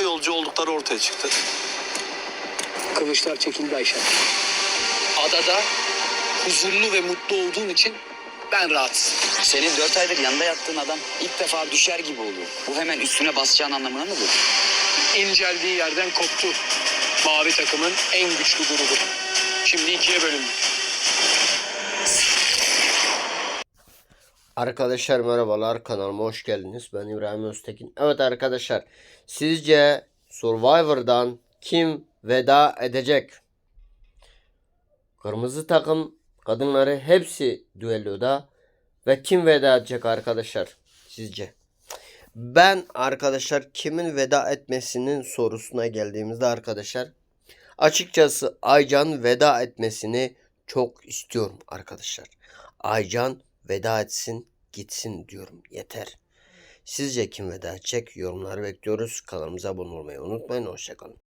yolcu oldukları ortaya çıktı. Kılıçlar çekildi Ayşen. Adada huzurlu ve mutlu olduğun için ben rahatsın. Senin 4 aydır yanında yattığın adam ilk defa düşer gibi oluyor. Bu hemen üstüne basacağın anlamına mı bu? İnceldiği yerden koptu. Mavi takımın en güçlü grubu. Şimdi ikiye bölündü. Arkadaşlar merhabalar, kanalıma hoş geldiniz. Ben İbrahim Öztekin. Evet arkadaşlar, sizce Survivor'dan kim veda edecek? Kırmızı takım kadınları hepsi düelloda ve kim veda edecek arkadaşlar sizce? Ben arkadaşlar kimin veda etmesinin sorusuna geldiğimizde arkadaşlar açıkçası Aycan veda etmesini çok istiyorum arkadaşlar. Aycan veda etsin gitsin diyorum, yeter. Sizce kim veda edecek? Yorumları bekliyoruz. Kanalımıza abone olmayı unutmayın. Hoşçakalın.